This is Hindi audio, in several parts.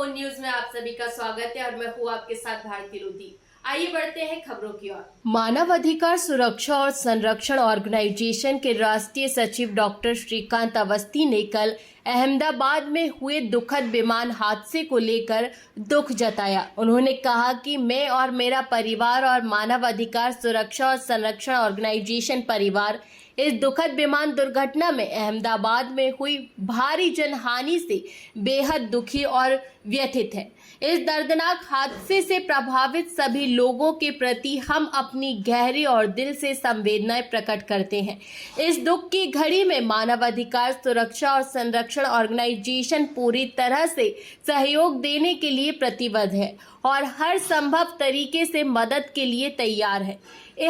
न्यूज में आप सभी का स्वागत है और मैं हूँ आपके साथ भारती लोधी। आइए बढ़ते हैं खबरों की ओर। मानव अधिकार सुरक्षा और संरक्षण ऑर्गेनाइजेशन के राष्ट्रीय सचिव डॉक्टर श्रीकांत अवस्थी ने कल अहमदाबाद में हुए दुखद विमान हादसे को लेकर दुख जताया। उन्होंने कहा कि मैं और मेरा परिवार और मानव अधिकार सुरक्षा और संरक्षण ऑर्गेनाइजेशन परिवार इस दुखद विमान दुर्घटना में अहमदाबाद में हुई भारी जनहानि से बेहद दुखी और व्यथित है। इस दर्दनाक हादसे से प्रभावित सभी लोगों के प्रति हम अपनी गहरी और दिल से संवेदनाएं प्रकट करते हैं। इस दुख की घड़ी में मानव अधिकार सुरक्षा और संरक्षण ऑर्गेनाइजेशन पूरी तरह से सहयोग देने के लिए प्रतिबद्ध है और हर संभव तरीके से मदद के लिए तैयार है।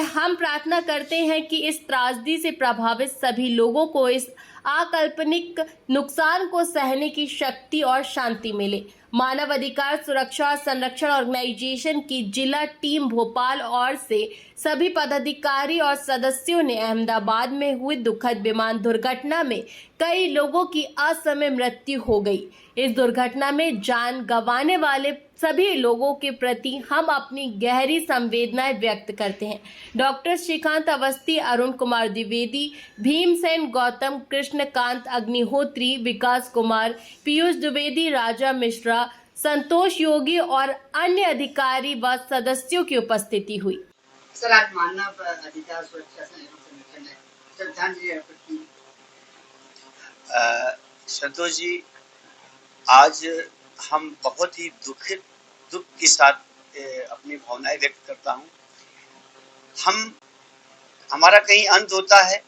हम प्रार्थना करते हैं कि इस त्रासदी से प्रभावित सभी लोगों को इस अकाल्पनिक नुकसान को सहने की शक्ति और शांति मिले। मानव अधिकार सुरक्षा और संरक्षण ऑर्गेनाइजेशन की जिला टीम भोपाल और से सभी पदाधिकारी और सदस्यों ने अहमदाबाद में हुई दुखद विमान दुर्घटना में कई लोगों की असमय मृत्यु हो गई। इस दुर्घटना में जान गंवाने वाले सभी लोगों के प्रति हम अपनी गहरी संवेदनाएं व्यक्त करते हैं। डॉक्टर श्रीकांत अवस्थी, अरुण कुमार द्विवेदी, भीमसेन गौतम, कृष्णकांत अग्निहोत्री, विकास कुमार, पीयूष द्विवेदी, राजा मिश्रा, संतोष योगी और अन्य अधिकारी व सदस्यों की उपस्थिति हुई। सर, आज मानव अधिकार सुरक्षा संरक्षण है, श्रद्धांजलि अर्पित की। संतोष जी, आज हम बहुत ही दुख के साथ अपनी भावनाएं व्यक्त करता हूं। हमारा कहीं अंत होता है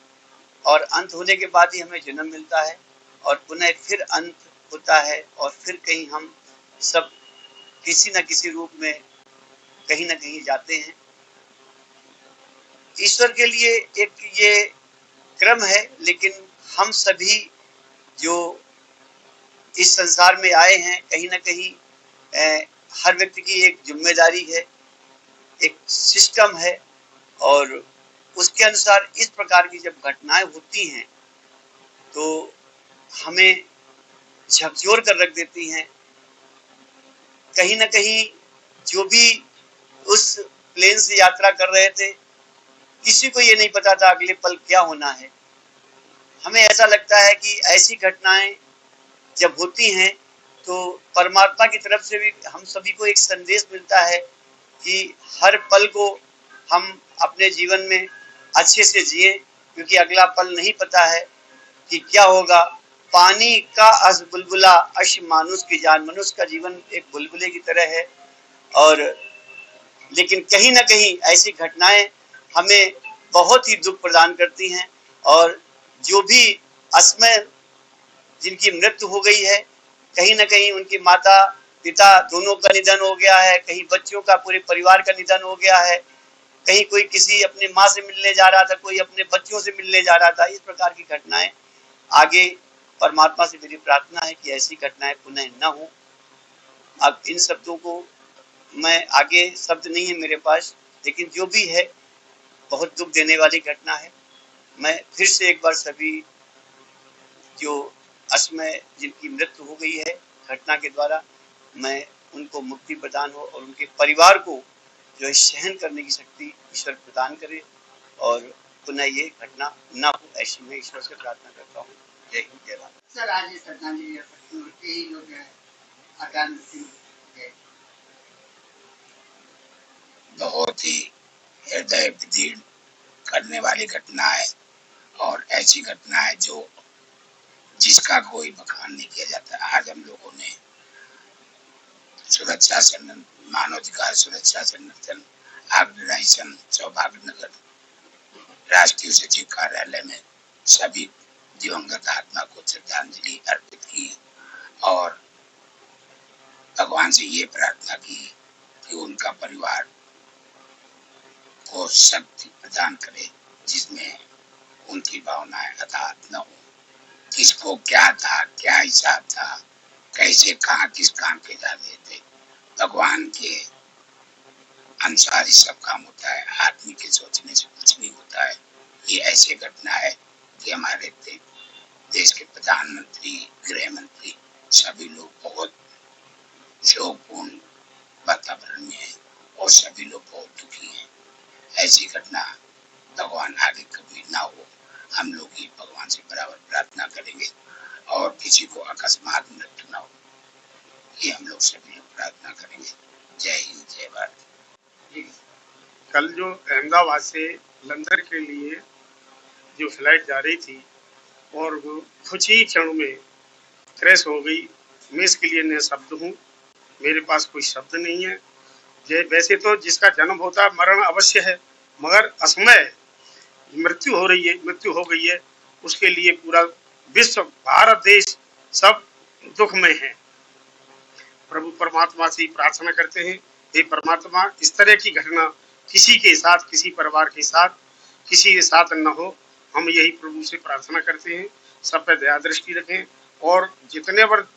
और अंत होने के बाद ही हमें जन्म मिलता है और पुनः फिर अंत होता है और फिर कहीं हम सब किसी न किसी रूप में कहीं न कहीं जाते हैं। ईश्वर के लिए एक ये क्रम है, लेकिन हम सभी जो इस संसार में आए हैं, कहीं न कहीं हर व्यक्ति की एक जिम्मेदारी है, एक सिस्टम है और उसके अनुसार इस प्रकार की जब घटनाएं होती हैं तो हमें झकझोर कर रख देती हैं। कहीं न कहीं जो भी उस प्लेन से यात्रा कर रहे थे, किसी को ये नहीं पता था अगले पल क्या होना है। हमें ऐसा लगता है कि ऐसी घटनाएं जब होती हैं तो परमात्मा की तरफ से भी हम सभी को एक संदेश मिलता है कि हर पल को हम अपने जीवन में अच्छे से जिए, क्योंकि अगला पल नहीं पता है कि क्या होगा। पानी का अस बुलबुला अश मानुष की जान, मनुष्य का जीवन एक बुलबुले की तरह है और लेकिन कहीं ना कहीं ऐसी घटनाएं हमें बहुत ही दुख प्रदान करती हैं और जो भी असमय जिनकी मृत्यु हो गई है, कहीं ना कहीं उनकी माता पिता दोनों का निधन हो गया है, कहीं बच्चों का पूरे परिवार का निधन हो गया है, कहीं कोई किसी अपने माँ से मिलने जा रहा था, कोई अपने बच्चों से मिलने जा रहा था। इस प्रकार की घटनाएं आगे परमात्मा से मेरी प्रार्थना है कि ऐसी घटनाएं पुनः न हो। अब इन शब्दों को मैं आगे शब्द नहीं है मेरे पास, लेकिन जो भी है बहुत दुख देने वाली घटना है। मैं फिर से एक बार सभी जो असमय जिनकी मृत्यु हो गई है घटना के द्वारा, मैं उनको मुक्ति प्रदान हो और उनके परिवार को जो है सहन करने की शक्ति ईश्वर प्रदान करे और पुनः ये घटना ना हो, ऐसी मैं ईश्वर से प्रार्थना करता हूँ। जय हिंद, जय भारत। सर, आज श्रद्धांजलि अर्पित ही लोग अकाल मृत्यु है। बहुत ही हृदय विदीर्ण करने वाली घटना है और ऐसी घटना है जो जिसका कोई बखान नहीं किया जाता। आज हम लोगों ने सुरक्षा संरक्षण, मानवाधिकार सुरक्षा संरक्षण ऑर्गेनाइजेशन सौभाग्य नगर राष्ट्रीय सचिव कार्यालय में सभी दिवंगत आत्मा को श्रद्धांजलि अर्पित की और भगवान से ये प्रार्थना की कि उनका परिवार को शक्ति प्रदान करे जिसमें उनकी भावनाएं हताहत न हो। किसको क्या था, क्या हिसाब था, कैसे कहाँ किस काम के जा रहे थे, भगवान के अनुसार ही सब काम होता है। आदमी के सोचने से कुछ नहीं होता है। ये ऐसी घटना है कि हमारे देश के प्रधानमंत्री, गृह मंत्री सभी लोग बहुत शोकपूर्ण वातावरण में है और सभी लोग बहुत दुखी हैं। ऐसी घटना भगवान आगे कभी ना हो, हम लोग ही भगवान से बराबर प्रार्थना करेंगे और किसी को अकस्मात मृत्यु ना हो, ये हम लोग सभी लोग प्रार्थना करेंगे। जय हिंद, जय भारत। कल जो अहमदाबाद से लंदन के लिए जो फ्लाइट जा रही थी और वो कुछ ही क्षण में क्रैश हो गई, मैं इसके लिए निःशब्द हूँ, मेरे पास कोई शब्द नहीं है। वैसे तो जिसका जन्म होता मरण अवश्य है, मगर असमय मृत्यु हो गई है, उसके लिए पूरा विश्व, भारत देश सब दुख में है। प्रभु परमात्मा से प्रार्थना करते हैं, हे परमात्मा, इस तरह की घटना किसी के साथ, किसी परिवार के साथ, किसी के साथ न हो। हम यही प्रभु से प्रार्थना करते हैं, सब पे दया दृष्टि रखें और जितने बार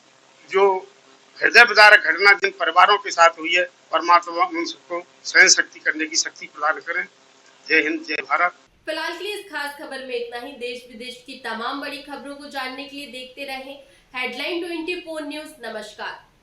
जो हृदय विदारक घटना जिन परिवारों के साथ हुई है, परमात्मा उन सबको सहन शक्ति करने की शक्ति प्रदान करें। जय हिंद, जय भारत। फिलहाल के लिए इस खास खबर में इतना ही। देश विदेश की तमाम बड़ी खबरों को जानने के लिए देखते रहें हेडलाइन 24 न्यूज। नमस्कार।